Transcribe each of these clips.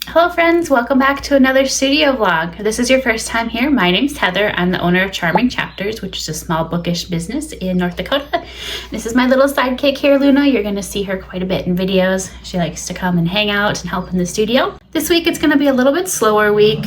Hello friends, welcome back to another studio vlog. If this is your first time here, my name's Heather. I'm the owner of Charming Chapters, which is a small bookish business in North Dakota. This is my little sidekick here, Luna. You're going to see her quite a bit in videos. She likes to come and hang out and help in the studio. This week it's going to be a little bit slower week.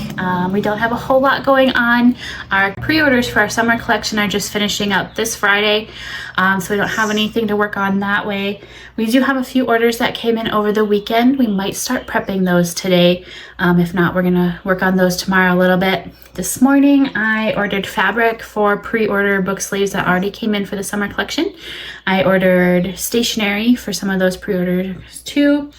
We don't have a whole lot going on. Our pre-orders for our summer collection are just finishing up this Friday, so we don't have anything to work on that way. We do have a few orders that came in over the weekend. We might start prepping those today. If not, we're gonna work on those tomorrow a little bit. This morning I ordered fabric for pre-order book sleeves that already came in for the summer collection. I ordered stationery for some of those pre-orders too.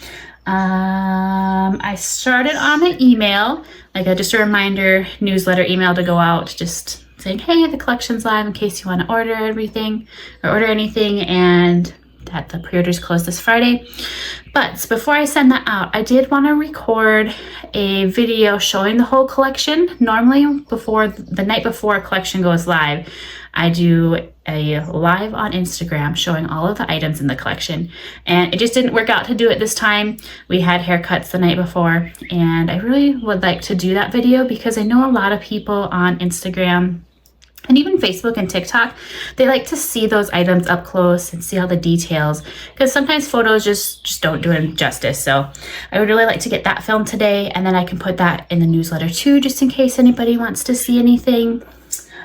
I started on an email, just a reminder newsletter email to go out, just saying, hey, the collection's live in case you want to order everything or order anything, and that the pre-orders close this Friday. But before I send that out, I did want to record a video showing the whole collection. Normally, the night before a collection goes live, I do a live on Instagram showing all of the items in the collection, and it just didn't work out to do it this time. We had haircuts the night before, and I really would like to do that video because I know a lot of people on Instagram and even Facebook and TikTok, they like to see those items up close and see all the details, because sometimes photos just don't do it justice. So I would really like to get that filmed today, and then I can put that in the newsletter too, just in case anybody wants to see anything.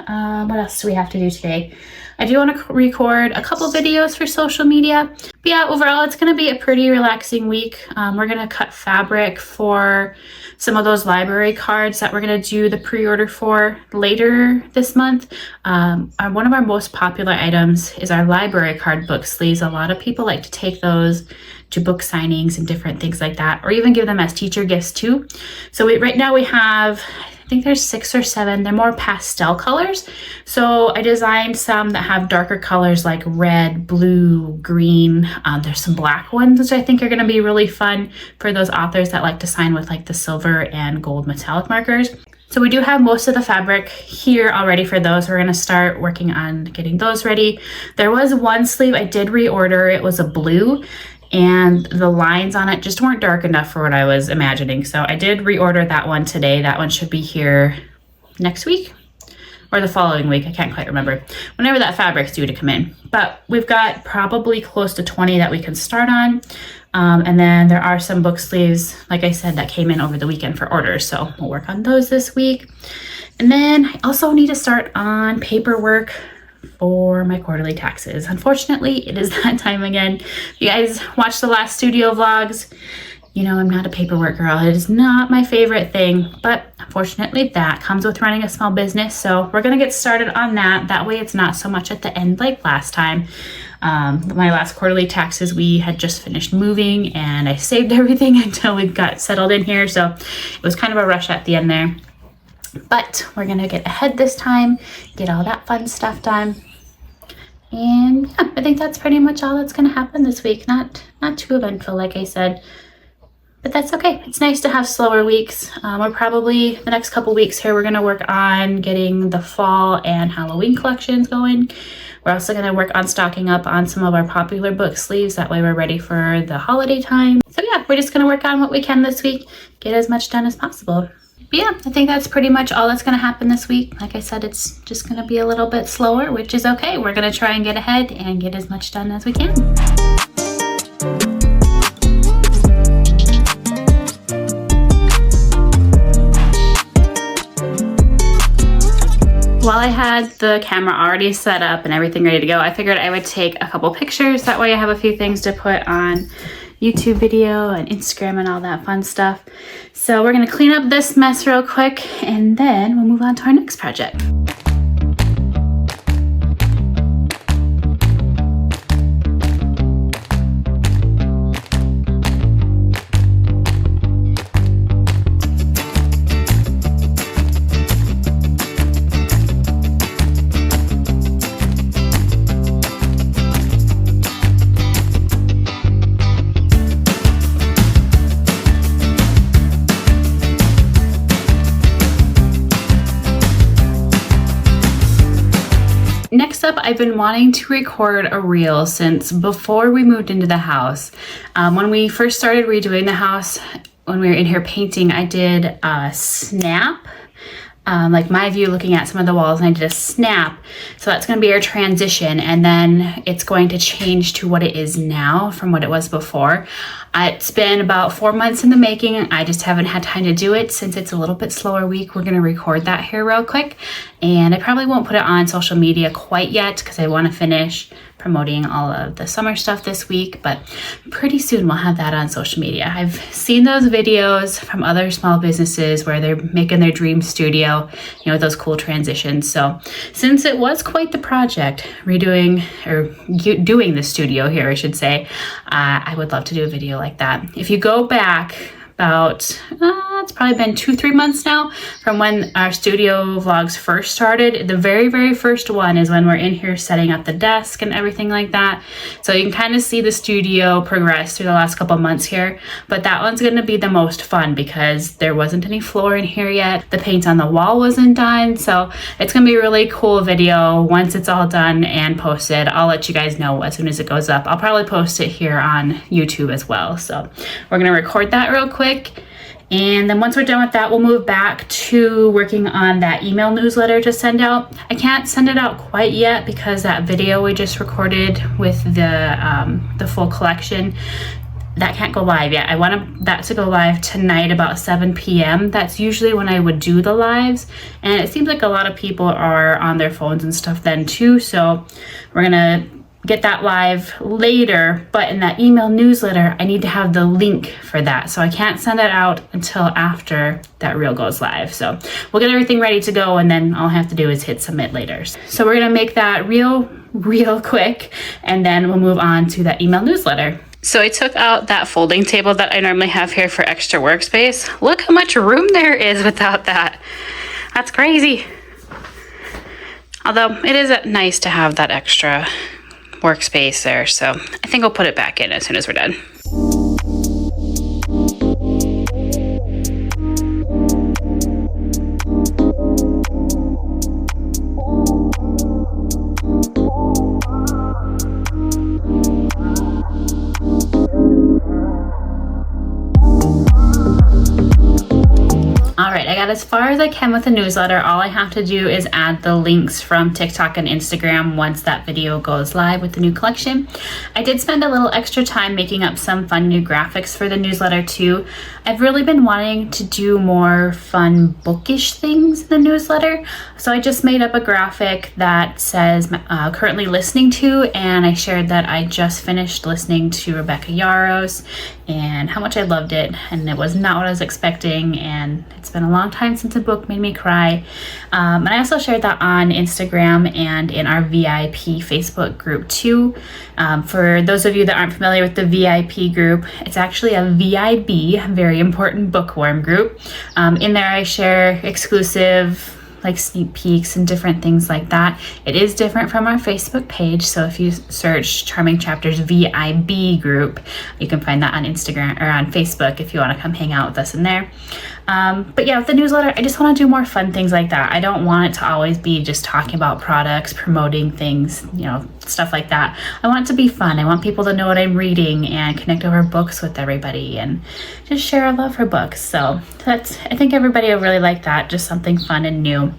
What else do we have to do today? I do want to record a couple videos for social media. But yeah, overall, it's going to be a pretty relaxing week. We're going to cut fabric for some of those library cards that we're going to do the pre-order for later this month. One of our most popular items is our library card book sleeves. A lot of people like to take those to book signings and different things like that, or even give them as teacher gifts too. So right now we have, I think there's 6 or 7. They're more pastel colors. So I designed some that have darker colors like red, blue, green. There's some black ones, which I think are going to be really fun for those authors that like to sign with the silver and gold metallic markers. So we do have most of the fabric here already for those. We're going to start working on getting those ready. There was one sleeve I did reorder. It was a blue, and the lines on it just weren't dark enough for what I was imagining. So I did reorder that one today. That one should be here next week or the following week. I can't quite remember. Whenever that fabric's due to come in. But we've got probably close to 20 that we can start on. And then there are some book sleeves, like I said, that came in over the weekend for orders. So we'll work on those this week. And then I also need to start on paperwork for my quarterly taxes. Unfortunately, it is that time again. If you guys watch the last studio vlogs, you know I'm not a paperwork girl. It is not my favorite thing, but unfortunately that comes with running a small business. So we're gonna get started on that. That way it's not so much at the end like last time. My last quarterly taxes, we had just finished moving and I saved everything until we got settled in here. So it was kind of a rush at the end there. But we're gonna get ahead this time, get all that fun stuff done. And yeah, I think that's pretty much all that's gonna happen this week. Not too eventful, like I said, but that's okay. It's nice to have slower weeks. We're probably, the next couple weeks here, we're gonna work on getting the fall and Halloween collections going. We're also gonna work on stocking up on some of our popular book sleeves. That way we're ready for the holiday time. So yeah, we're just gonna work on what we can this week, get as much done as possible. But yeah, I think that's pretty much all that's going to happen this week. Like I said, it's just going to be a little bit slower, which is okay. We're going to try and get ahead and get as much done as we can. While I had the camera already set up and everything ready to go, I figured I would take a couple pictures. That way I have a few things to put on YouTube video and Instagram and all that fun stuff. So we're gonna clean up this mess real quick and then we'll move on to our next project. Next up, I've been wanting to record a reel since before we moved into the house. When we first started redoing the house, when we were in here painting, I did a snap, like my view looking at some of the walls, and I did a snap. So that's going to be our transition, and then it's going to change to what it is now from what it was before. It's been about 4 months in the making. I just haven't had time to do it since it's a little bit slower week. We're going to record that here real quick, and I probably won't put it on social media quite yet because I want to finish promoting all of the summer stuff this week, but pretty soon we'll have that on social media. I've seen those videos from other small businesses where they're making their dream studio, you know, those cool transitions. So since it was quite the project doing the studio here, I should say, I would love to do a video like that. If you go back about, it's probably been 2-3 months now from when our studio vlogs first started. The very first one is when we're in here setting up the desk and everything like that. So you can kind of see the studio progress through the last couple months here, but that one's going to be the most fun because there wasn't any floor in here yet. The paint on the wall wasn't done. So it's going to be a really cool video once it's all done and posted. I'll let you guys know as soon as it goes up. I'll probably post it here on YouTube as well. So we're going to record that real quick. And then once we're done with that, we'll move back to working on that email newsletter to send out. I can't send it out quite yet because that video we just recorded with the full collection, that can't go live yet. I want that to go live tonight about 7 p.m. That's usually when I would do the lives. And it seems like a lot of people are on their phones and stuff then too. So we're gonna get that live later, but in that email newsletter, I need to have the link for that. So I can't send that out until after that reel goes live. So we'll get everything ready to go, and then all I have to do is hit submit later. So we're gonna make that real quick, and then we'll move on to that email newsletter. So I took out that folding table that I normally have here for extra workspace. Look how much room there is without that. That's crazy. Although it is nice to have that extra workspace there, so I think I'll put it back in as soon as we're done. Alright, I got as far as I can with the newsletter. All I have to do is add the links from TikTok and Instagram once that video goes live with the new collection. I did spend a little extra time making up some fun new graphics for the newsletter too. I've really been wanting to do more fun bookish things in the newsletter, so I just made up a graphic that says currently listening to, and I shared that I just finished listening to Rebecca Yarros and how much I loved it, and it was not what I was expecting, and it's been a long time since a book made me cry. And I also shared that on Instagram and in our VIP Facebook group too. For those of you that aren't familiar with the VIP group, it's actually a VIB, very important bookworm group. In there I share exclusive like sneak peeks and different things like that. It is different from our Facebook page, so if you search Charming Chapters VIB group, you can find that on Instagram or on Facebook if you want to come hang out with us in there. But yeah, with the newsletter, I just want to do more fun things like that. I don't want it to always be just talking about products, promoting things, you know, stuff like that. I want it to be fun. I want people to know what I'm reading and connect over books with everybody and just share a love for books. So I think everybody will really like that, just something fun and new.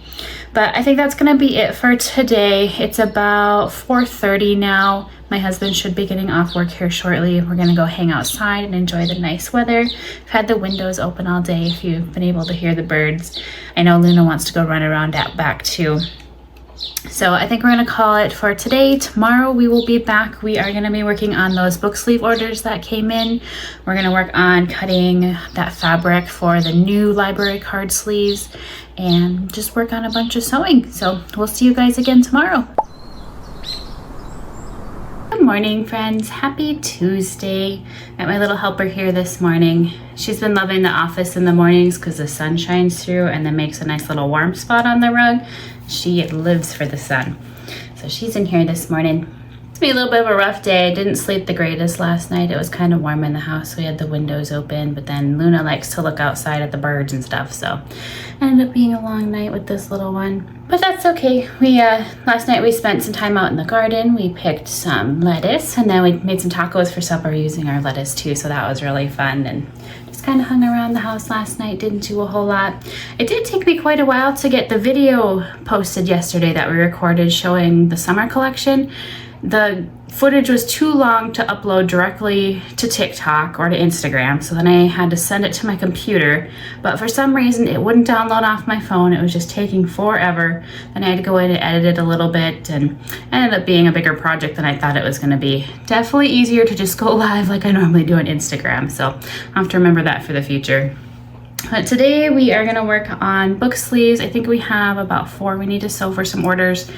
But I think that's going to be it for today. It's about 4:30 now. My husband should be getting off work here shortly. We're going to go hang outside and enjoy the nice weather. I've had the windows open all day if you've been able to hear the birds. I know Luna wants to go run around out back too. So I think we're going to call it for today. Tomorrow we will be back. We are going to be working on those book sleeve orders that came in. We're going to work on cutting that fabric for the new library card sleeves and just work on a bunch of sewing. So we'll see you guys again tomorrow. Good morning, friends. Happy Tuesday. Got my little helper here this morning. She's been loving the office in the mornings because the sun shines through and then makes a nice little warm spot on the rug. She lives for the sun. So she's in here this morning. It's been a little bit of a rough day. I didn't sleep the greatest last night. It was kind of warm in the house. We had the windows open, but then Luna likes to look outside at the birds and stuff. So it ended up being a long night with this little one. But that's okay. Last night we spent some time out in the garden. We picked some lettuce and then we made some tacos for supper using our lettuce too. So that was really fun, and just just kind of hung around the house last night, didn't do a whole lot. It did take me quite a while to get the video posted yesterday that we recorded showing the summer collection. The footage was too long to upload directly to TikTok or to Instagram, so then I had to send it to my computer, but for some reason it wouldn't download off my phone. It was just taking forever. Then I had to go in and edit it a little bit, and it ended up being a bigger project than I thought it was going to be. Definitely easier to just go live like I normally do on Instagram, so I'll have to remember that for the future. But today we are going to work on book sleeves. I think we have about 4 we need to sew for some orders.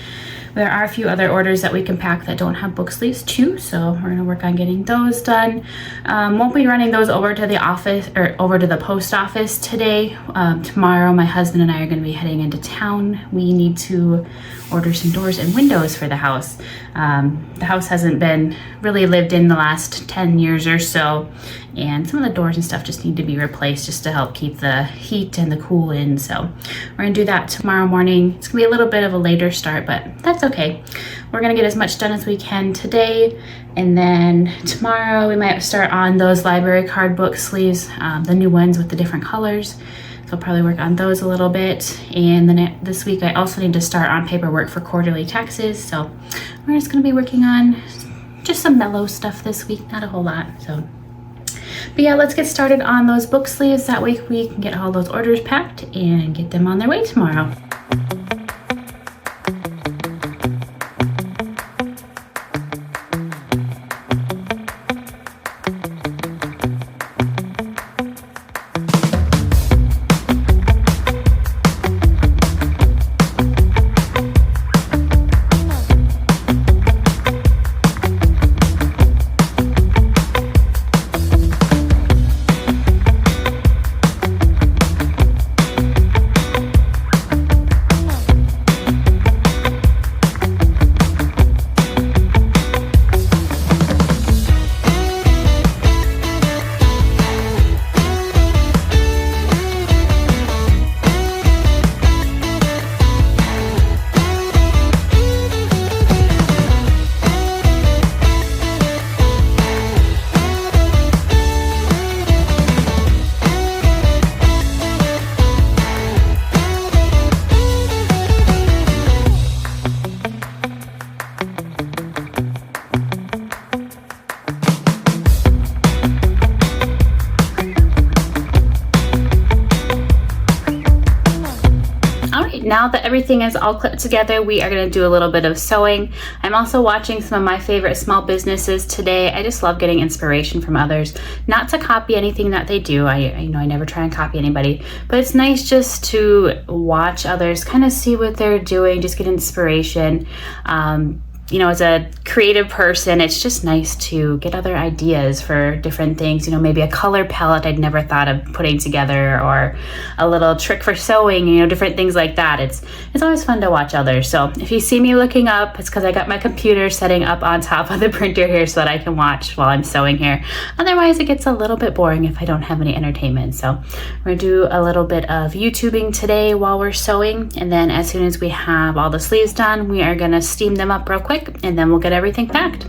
There are a few other orders that we can pack that don't have book sleeves too, so we're going to work on getting those done. Won't be running those over to the office or over to the post office today. Tomorrow my husband and I are going to be heading into town. We need to order some doors and windows for the house. The house hasn't been really lived in the last 10 years or so, and some of the doors and stuff just need to be replaced just to help keep the heat and the cool in. So we're gonna do that tomorrow morning. It's gonna be a little bit of a later start, but that's okay. We're gonna get as much done as we can today, and then tomorrow we might start on those library card book sleeves, the new ones with the different colors. So I'll probably work on those a little bit. And then this week I also need to start on paperwork for quarterly taxes. So we're just gonna be working on just some mellow stuff this week, not a whole lot. So, but yeah, let's get started on those book sleeves. That way we can get all those orders packed and get them on their way tomorrow. Now that everything is all clipped together, we are going to do a little bit of sewing. I'm also watching some of my favorite small businesses today. I just love getting inspiration from others. Not to copy anything that they do. I never try and copy anybody, but it's nice just to watch others, kind of see what they're doing, just get inspiration. You know, as a creative person, it's just nice to get other ideas for different things. You know, maybe a color palette I'd never thought of putting together, or a little trick for sewing, you know, different things like that. It's always fun to watch others. So if you see me looking up, it's because I got my computer setting up on top of the printer here so that I can watch while I'm sewing here. Otherwise, it gets a little bit boring if I don't have any entertainment. So we're gonna do a little bit of YouTubing today while we're sewing. And then as soon as we have all the sleeves done, we are gonna steam them up real quick, and then we'll get everything packed.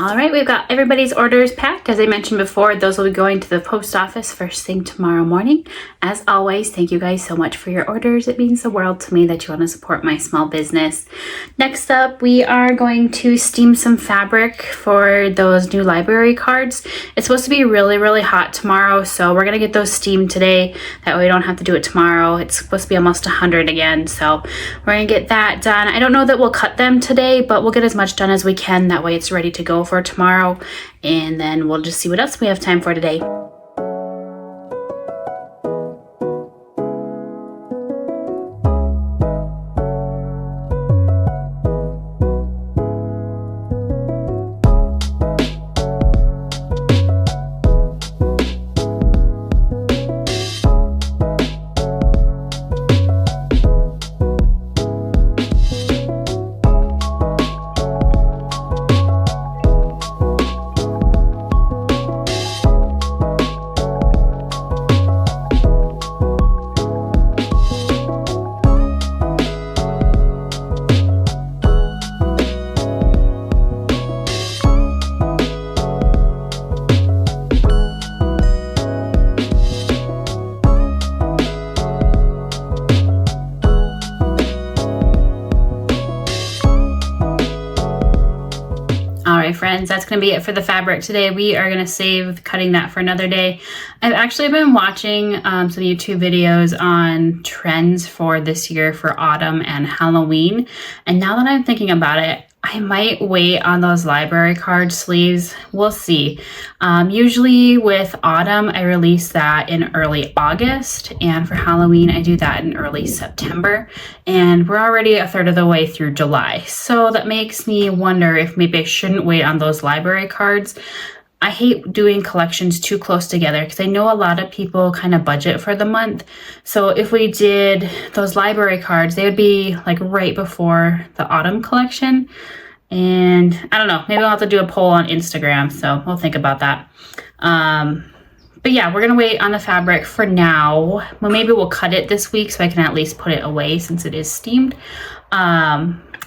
All right, we've got everybody's orders packed. As I mentioned before, those will be going to the post office first thing tomorrow morning. As always, thank you guys so much for your orders. It means the world to me that you want to support my small business. Next up, we are going to steam some fabric for those new library cards. It's supposed to be really, really hot tomorrow, so we're going to get those steamed today. That way we don't have to do it tomorrow. It's supposed to be almost 100 again, so we're going to get that done. I don't know that we'll cut them today, but we'll get as much done as we can. That way it's ready to go for tomorrow, and then we'll just see what else we have time for today. Friends, that's going to be it for the fabric today. We are going to save cutting that for another day. I've actually been watching some YouTube videos on trends for this year for autumn and Halloween, and now that I'm thinking about it, I might wait on those library card sleeves. We'll see. Usually with autumn, I release that in early August, and for Halloween, I do that in early September, and we're already a third of the way through July. So that makes me wonder if maybe I shouldn't wait on those library cards. I hate doing collections too close together because I know a lot of people kind of budget for the month. So if we did those library cards, they would be like right before the autumn collection. And I don't know, maybe I'll have to do a poll on Instagram. So we'll think about that. But yeah, we're going to wait on the fabric for now. Well, maybe we'll cut it this week so I can at least put it away since it is steamed.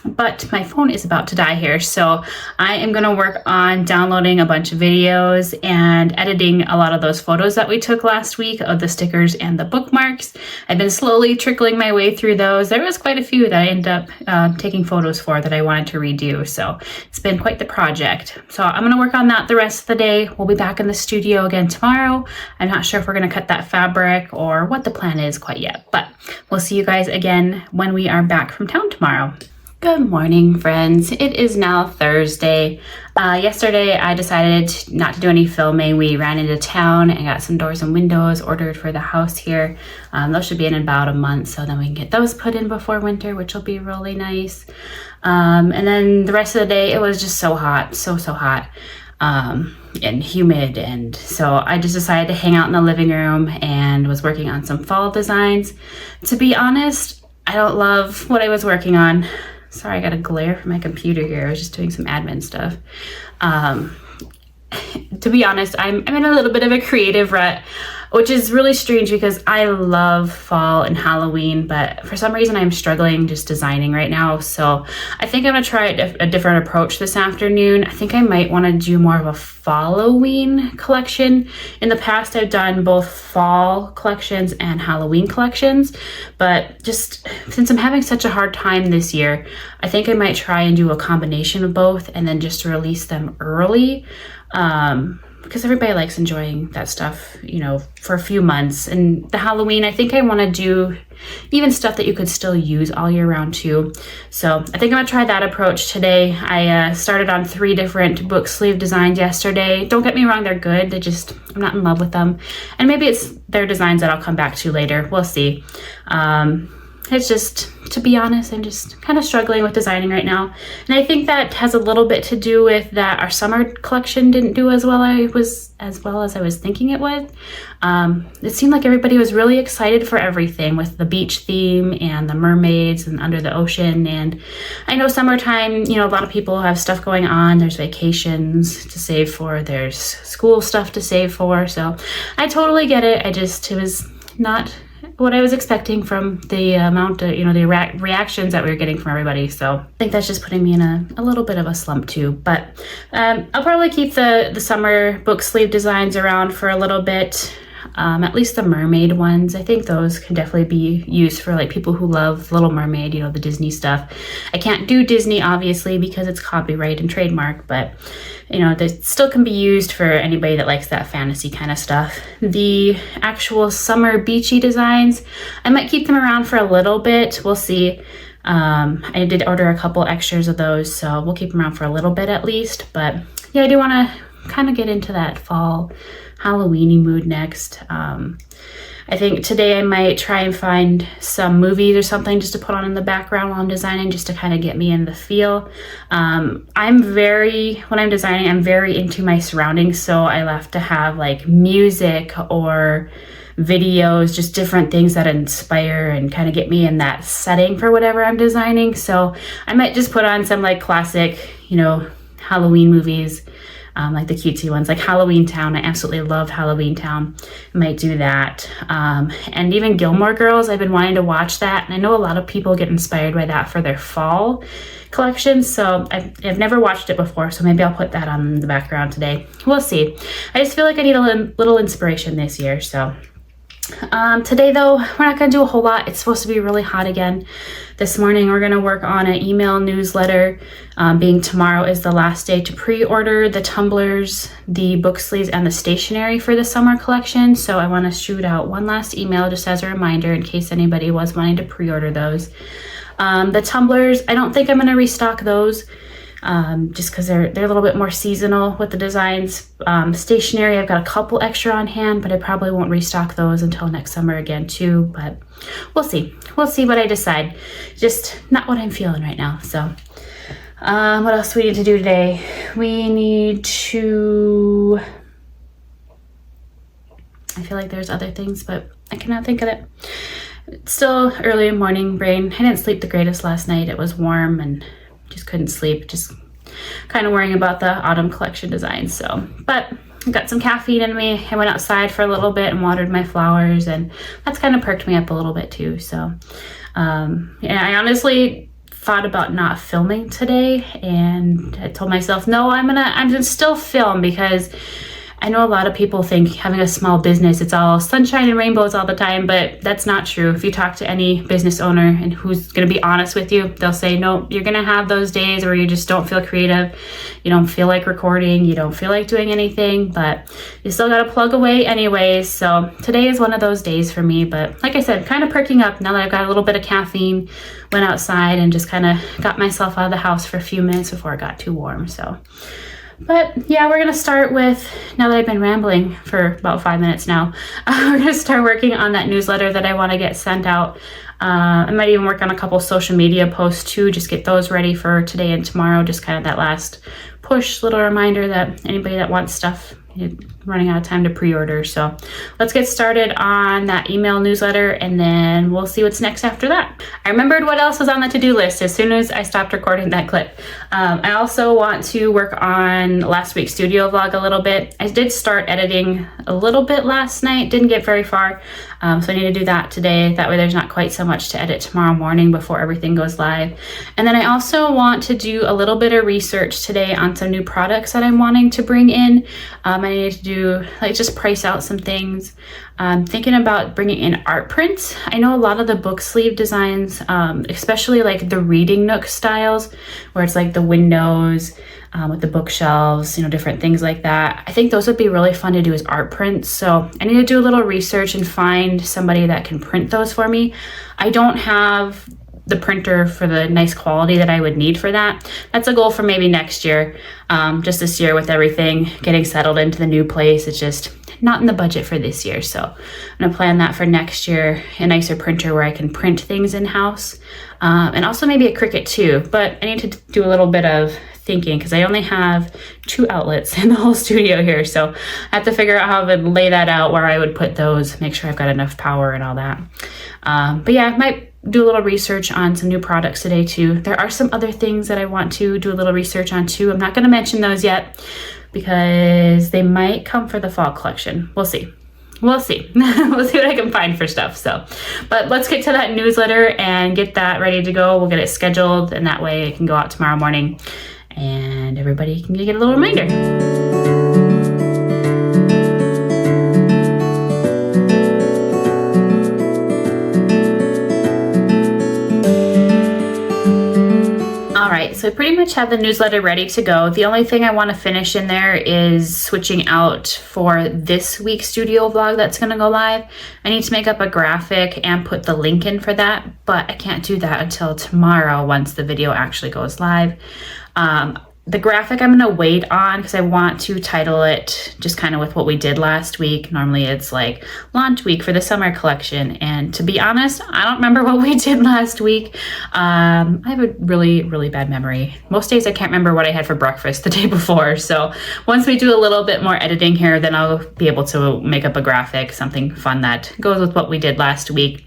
But my phone is about to die here, so I am going to work on downloading a bunch of videos and editing a lot of those photos that we took last week of the stickers and the bookmarks. I've been slowly trickling my way through those. There was quite a few that I ended up taking photos for that I wanted to redo, so it's been quite the project. So I'm going to work on that the rest of the day. We'll be back in the studio again tomorrow. I'm not sure if we're going to cut that fabric or what the plan is quite yet, but we'll see you guys again when we are back from town tomorrow. Good morning, friends. It is now Thursday. Yesterday I decided not to do any filming. We ran into town and got some doors and windows ordered for the house here. Those should be in about a month, so then we can get those put in before winter, which will be really nice. And then the rest of the day it was just so hot, so hot. And humid, and so I just decided to hang out in the living room and was working on some fall designs. To be honest, I don't love what I was working on. Sorry, I got a glare from my computer here. I was just doing some admin stuff. To be honest, I'm in a little bit of a creative rut, which is really strange because I love fall and Halloween, but for some reason I'm struggling just designing right now. So I think I'm gonna try a different approach this afternoon. I think I might want to do more of a Halloween collection. In the past, I've done both fall collections and Halloween collections, but just since I'm having such a hard time this year, I think I might try and do a combination of both and then just release them early. Because everybody likes enjoying that stuff, you know, for a few months. And the Halloween, I think I want to do even stuff that you could still use all year round too. So I think I'm gonna try that approach today. I started on 3 different book sleeve designs yesterday. Don't get me wrong, they're good. I'm not in love with them. And maybe it's their designs that I'll come back to later. We'll see. It's just, to be honest, I'm just kind of struggling with designing right now. And I think that has a little bit to do with that our summer collection didn't do as well as I was thinking it would. It seemed like everybody was really excited for everything with the beach theme and the mermaids and under the ocean. And I know summertime, you know, a lot of people have stuff going on. There's vacations to save for, there's school stuff to save for. So I totally get it. It was not what I was expecting from the amount of, the reactions that we were getting from everybody. So I think that's just putting me in a little bit of a slump too. But I'll probably keep the summer book sleeve designs around for a little bit. At least the mermaid ones. I think those can definitely be used for like people who love Little Mermaid, the Disney stuff. I can't do Disney obviously because it's copyright and trademark, but they still can be used for anybody that likes that fantasy kind of stuff. The actual summer beachy designs, I might keep them around for a little bit. We'll see. I did order a couple extras of those, so we'll keep them around for a little bit at least. But yeah, I do want to kind of get into that fall Halloween-y mood next. I think today I might try and find some movies or something just to put on in the background while I'm designing, just to kind of get me in the feel. When I'm designing, I'm very into my surroundings, so I love to have like music or videos, just different things that inspire and kind of get me in that setting for whatever I'm designing. So I might just put on some like classic, Halloween movies, like the cutesy ones, like Halloween Town. I absolutely love Halloween Town. I might do that. And even Gilmore Girls, I've been wanting to watch that. And I know a lot of people get inspired by that for their fall collection. So I've never watched it before, so maybe I'll put that on in the background today. We'll see. I just feel like I need a little inspiration this year. So today though, we're not going to do a whole lot. It's supposed to be really hot again. This morning we're going to work on an email newsletter, being tomorrow is the last day to pre-order the tumblers, the book sleeves, and the stationery for the summer collection. So I want to shoot out one last email just as a reminder in case anybody was wanting to pre-order those. The tumblers, I don't think I'm going to restock those. Just because they're a little bit more seasonal with the designs. Stationery, I've got a couple extra on hand, but I probably won't restock those until next summer again too, but we'll see what I decide. Just not what I'm feeling right now. So what else do we need to do today? We need to, I feel like there's other things, but I cannot think of it. It's still early morning brain. I didn't sleep the greatest last night. It was warm and just couldn't sleep, just kind of worrying about the autumn collection designs. So, but I got some caffeine in me. I went outside for a little bit and watered my flowers, and that's kind of perked me up a little bit too. So, I honestly thought about not filming today, and I told myself, no, I'm gonna still film, because I know a lot of people think having a small business, it's all sunshine and rainbows all the time, but that's not true. If you talk to any business owner and who's going to be honest with you, they'll say, no, you're going to have those days where you just don't feel creative. You don't feel like recording. You don't feel like doing anything, but you still got to plug away anyways. So today is one of those days for me, but like I said, kind of perking up now that I've got a little bit of caffeine, went outside and just kind of got myself out of the house for a few minutes before it got too warm. So, but yeah, we're going to start with, now that I've been rambling for about 5 minutes now, we're going to start working on that newsletter that I want to get sent out. I might even work on a couple social media posts too, just get those ready for today and tomorrow. Just kind of that last push, little reminder that anybody that wants stuff, running out of time to pre-order. So let's get started on that email newsletter, and then we'll see what's next after that. I remembered what else was on the to-do list as soon as I stopped recording that clip. I also want to work on last week's studio vlog a little bit. I did start editing a little bit last night, didn't get very far. So I need to do that today. That way there's not quite so much to edit tomorrow morning before everything goes live. And then I also want to do a little bit of research today on some new products that I'm wanting to bring in. I need to do, like, just price out some things. I'm thinking about bringing in art prints. I know a lot of the book sleeve designs, especially like the reading nook styles, where it's like the windows with the bookshelves, different things like that. I think those would be really fun to do as art prints. So I need to do a little research and find somebody that can print those for me. I don't have the printer for the nice quality that I would need for that. That's a goal for maybe next year. Just this year with everything getting settled into the new place, it's just not in the budget for this year. So I'm gonna plan that for next year, a nicer printer where I can print things in-house. And also maybe a Cricut too, but I need to do a little bit of thinking because I only have 2 outlets in the whole studio here. So I have to figure out how I would lay that out, where I would put those, make sure I've got enough power and all that. But yeah, I might do a little research on some new products today too. There are some other things that I want to do a little research on too. I'm not going to mention those yet because they might come for the fall collection. We'll see. we'll see. We'll see what I can find for stuff. So, but let's get to that newsletter and get that ready to go. We'll get it scheduled, and that way it can go out tomorrow morning and everybody can get a little reminder. So I pretty much have the newsletter ready to go. The only thing I want to finish in there is switching out for this week's studio vlog that's going to go live. I need to make up a graphic and put the link in for that, but I can't do that until tomorrow once the video actually goes live. The graphic I'm going to wait on because I want to title it just kind of with what we did last week. Normally it's like launch week for the summer collection. And to be honest, I don't remember what we did last week. I have a really bad memory. Most days I can't remember what I had for breakfast the day before. So once we do a little bit more editing here, then I'll be able to make up a graphic, something fun that goes with what we did last week.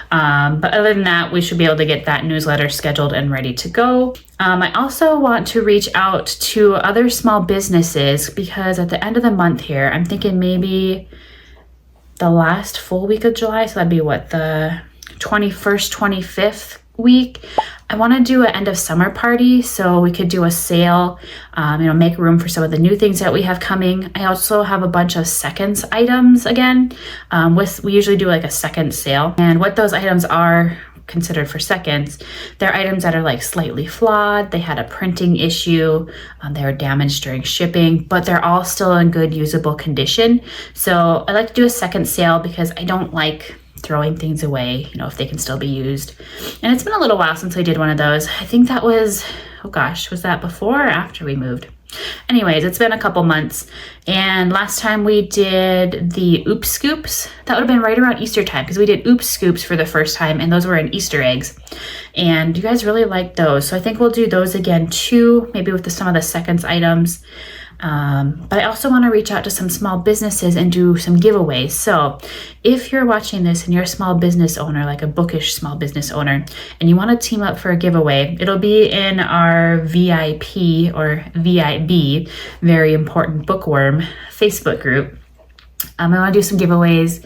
But other than that, we should be able to get that newsletter scheduled and ready to go. I also want to reach out to other small businesses because at the end of the month here, I'm thinking maybe the last full week of July. So that'd be what, the 21st, 25th week. I want to do an end of summer party so we could do a sale, make room for some of the new things that we have coming. I also have a bunch of seconds items again. We usually do like a second sale, and what those items are considered for seconds, they're items that are like slightly flawed. They had a printing issue. They were damaged during shipping, but they're all still in good usable condition. So I like to do a second sale because I don't like throwing things away, if they can still be used. And it's been a little while since I did one of those. I think that was, was that before or after we moved? Anyways, it's been a couple months, and last time we did the Oops Scoops, that would have been right around Easter time because we did Oops Scoops for the first time, and those were in Easter eggs, and you guys really liked those. So I think we'll do those again too, maybe with some of the seconds items. But I also want to reach out to some small businesses and do some giveaways. So if you're watching this and you're a small business owner, like a Bookish small business owner, and you want to team up for a giveaway, it'll be in our VIP or VIB, very important bookworm Facebook group. I want to do some giveaways,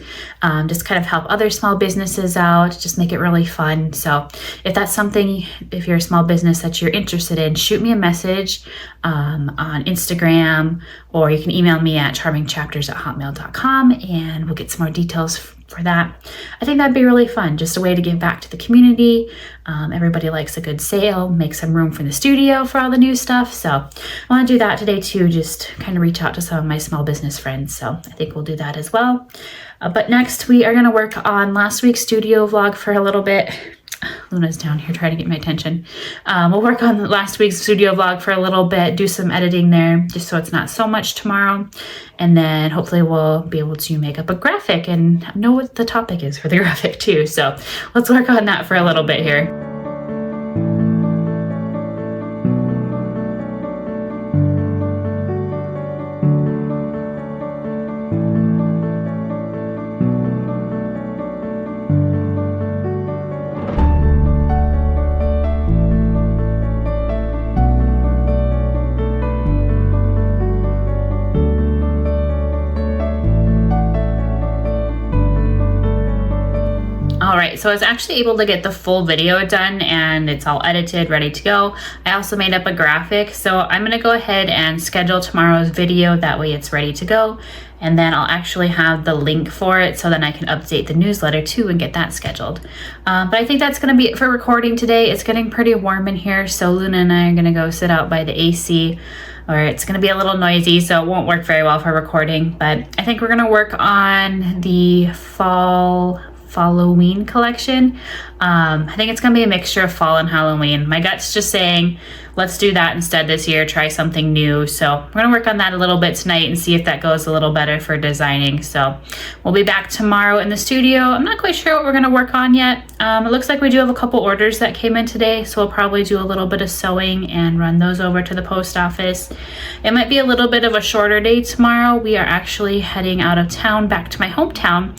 just kind of help other small businesses out, just make it really fun. So if that's something, if you're a small business that you're interested in, shoot me a message on Instagram, or you can email me at charmingchapters@hotmail.com, and we'll get some more details for that. I think that'd be really fun, just a way to give back to the community. Everybody likes a good sale, make some room for the studio for all the new stuff. So I want to do that today too, just kind of reach out to some of my small business friends. So I think we'll do that as well. But next we are going to work on last week's studio vlog for a little bit. Luna's down here trying to get my attention. We'll work on last week's studio vlog for a little bit, do some editing there, just so it's not so much tomorrow. And then hopefully we'll be able to make up a graphic and know what the topic is for the graphic too. So let's work on that for a little bit here. So I was actually able to get the full video done, and it's all edited, ready to go. I also made up a graphic, so I'm going to go ahead and schedule tomorrow's video. That way it's ready to go, and then I'll actually have the link for it so then I can update the newsletter too and get that scheduled. But I think that's going to be it for recording today. It's getting pretty warm in here, so Luna and I are going to go sit out by the AC, or it's going to be a little noisy, so it won't work very well for recording. But I think we're going to work on the Halloween collection. I think it's gonna be a mixture of fall and Halloween. My gut's just saying let's do that instead this year, try something new. So we're gonna work on that a little bit tonight and see if that goes a little better for designing. So we'll be back tomorrow in the studio. I'm not quite sure what we're gonna work on yet. It looks like we do have a couple orders that came in today, so we'll probably do a little bit of sewing and run those over to the post office. It might be a little bit of a shorter day tomorrow. We are actually heading out of town back to my hometown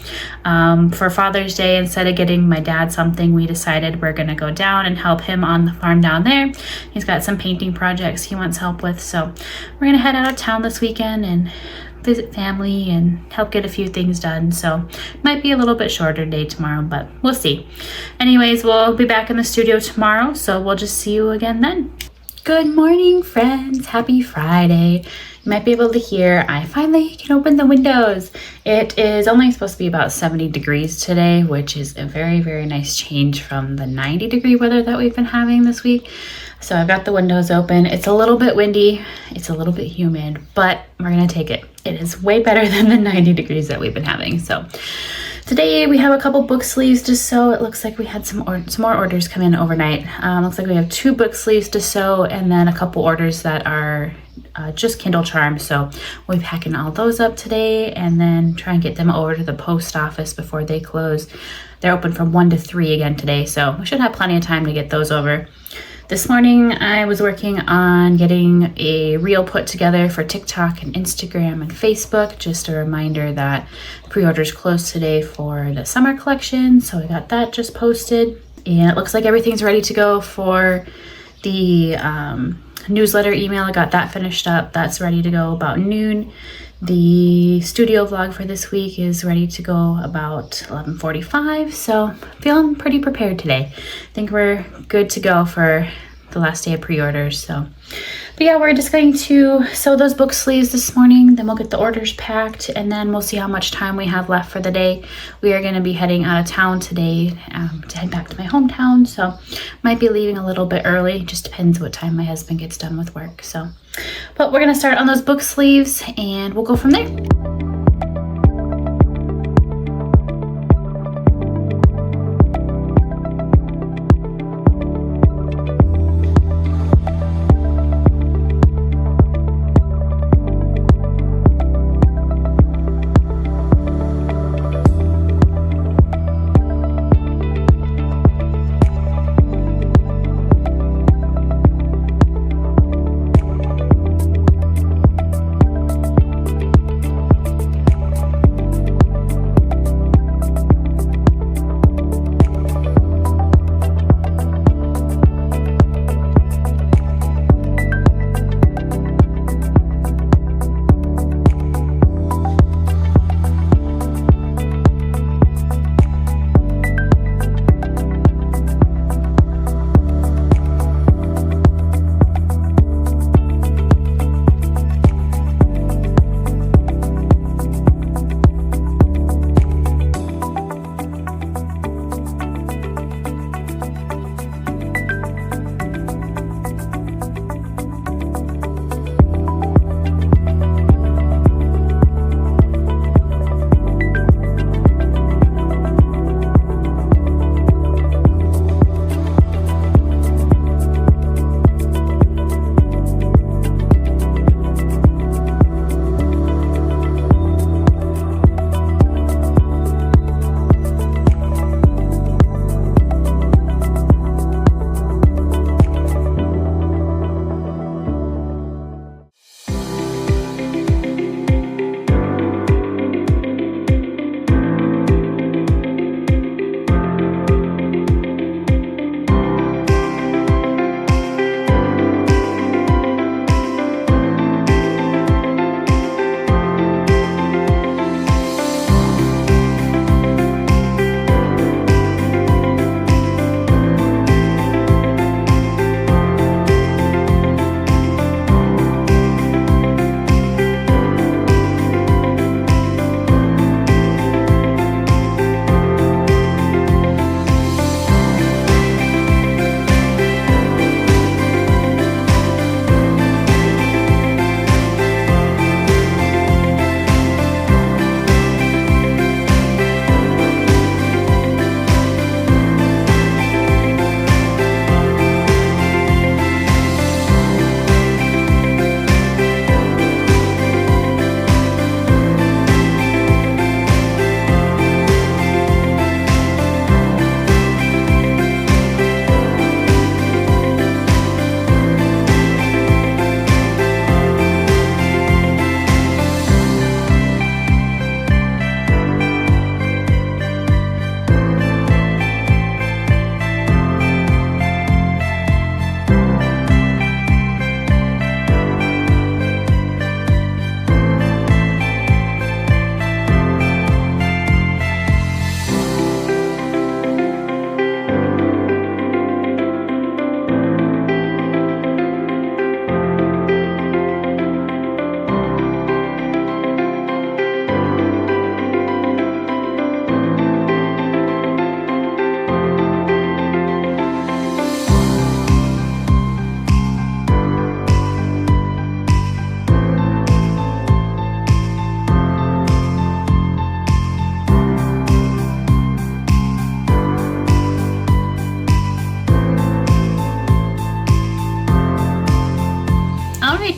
for Father's Day. Instead of getting my dad something, we decided we're gonna go down and help him on the farm down there. He's got some painting projects he wants help with, so we're gonna head out of town this weekend and visit family and help get a few things done. So might be a little bit shorter day tomorrow, but we'll see. Anyways, we'll be back in the studio tomorrow, so we'll just see you again then. Good morning, friends. Happy Friday. You might be able to hear I finally can open the windows. It is only supposed to be about 70 degrees today, which is a very, very nice change from the 90-degree weather that we've been having this week. So I've got the windows open. It's a little bit windy. It's a little bit humid, but we're going to take it. It is way better than the 90 degrees that we've been having. So today we have a couple book sleeves to sew. It looks like we had some more orders come in overnight. Looks like we have 2 book sleeves to sew and then a couple orders that are just Kindle charms. So we'll be packing all those up today and then try and get them over to the post office before they close. They're open from 1 to 3 again today, so we should have plenty of time to get those over. This morning I was working on getting a reel put together for TikTok and Instagram and Facebook. Just a reminder that pre-orders closed today for the summer collection, so I got that just posted. And it looks like everything's ready to go for the newsletter email. I got that finished up. That's ready to go about noon. The studio vlog for this week is ready to go about 11:45, so feeling pretty prepared today. I think we're good to go for the last day of pre-orders. But yeah, we're just going to sew those book sleeves this morning, then we'll get the orders packed, and then we'll see how much time we have left for the day. We are going to be heading out of town today to head back to my hometown, so might be leaving a little bit early. Just depends what time my husband gets done with work. But we're going to start on those book sleeves and we'll go from there.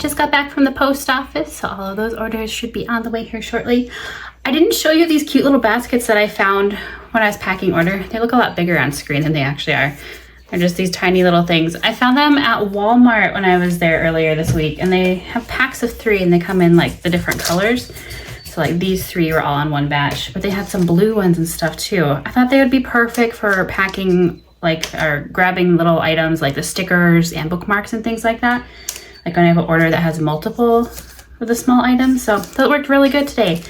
just got back from the post office, so all of those orders should be on the way here shortly. I didn't show you these cute little baskets that I found when I was packing order. They look a lot bigger on screen than they actually are. They're just these tiny little things. I found them at Walmart when I was there earlier this week, and they have packs of 3 and they come in like the different colors. So like these 3 were all on one batch, but they had some blue ones and stuff too. I thought they would be perfect for packing like or grabbing little items like the stickers and bookmarks and things like that. Like when I have an order that has multiple of the small items. So that worked really good today.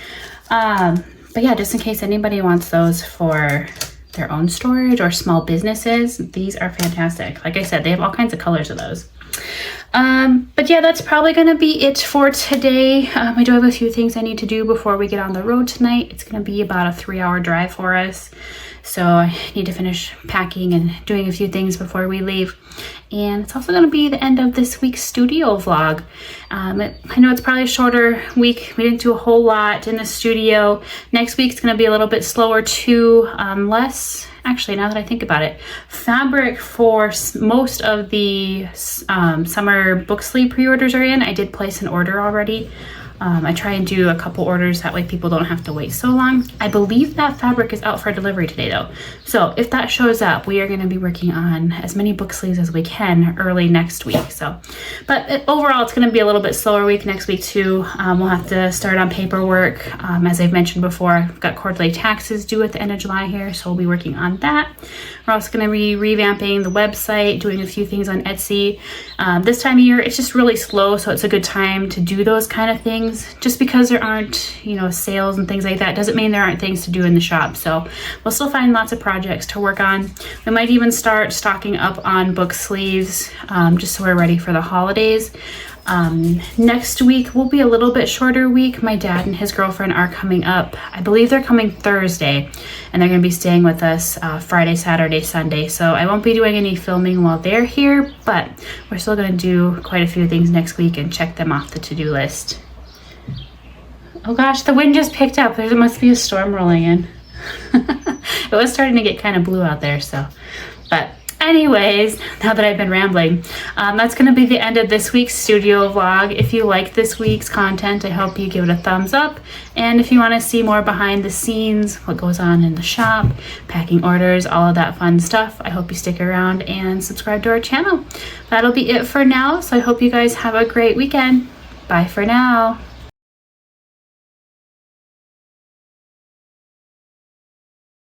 But yeah, just in case anybody wants those for their own storage or small businesses, these are fantastic. Like I said, they have all kinds of colors of those. But yeah, that's probably going to be it for today. I do have a few things I need to do before we get on the road tonight. It's going to be about a 3-hour drive for us. So I need to finish packing and doing a few things before we leave. And it's also going to be the end of this week's studio vlog. I know it's probably a shorter week. We didn't do a whole lot in the studio. Next week's going to be a little bit slower too. Less, actually, now that I think about it, fabric for most of the summer book sleeve pre-orders are in. I did place an order already. I try and do a couple orders, that way people don't have to wait so long. I believe that fabric is out for delivery today though. So if that shows up, we are going to be working on as many book sleeves as we can early next week. But overall, it's going to be a little bit slower week next week too. We'll have to start on paperwork. As I've mentioned before, I've got quarterly taxes due at the end of July here, so we'll be working on that. We're also going to be revamping the website, doing a few things on Etsy. This time of year, it's just really slow, so it's a good time to do those kind of things. Just because there aren't, sales and things like that doesn't mean there aren't things to do in the shop. So we'll still find lots of projects to work on. We might even start stocking up on book sleeves, just so we're ready for the holidays. Next week will be a little bit shorter week. My dad and his girlfriend are coming up. I believe they're coming Thursday, and they're going to be staying with us Friday, Saturday, Sunday. So I won't be doing any filming while they're here, but we're still going to do quite a few things next week and check them off the to-do list. Oh gosh, the wind just picked up. There must be a storm rolling in. It was starting to get kind of blue out there, but anyways, now that I've been rambling, that's going to be the end of this week's studio vlog. If you like this week's content, I hope you give it a thumbs up. And if you want to see more behind the scenes, what goes on in the shop, packing orders, all of that fun stuff, I hope you stick around and subscribe to our channel. That'll be it for now. So I hope you guys have a great weekend. Bye for now.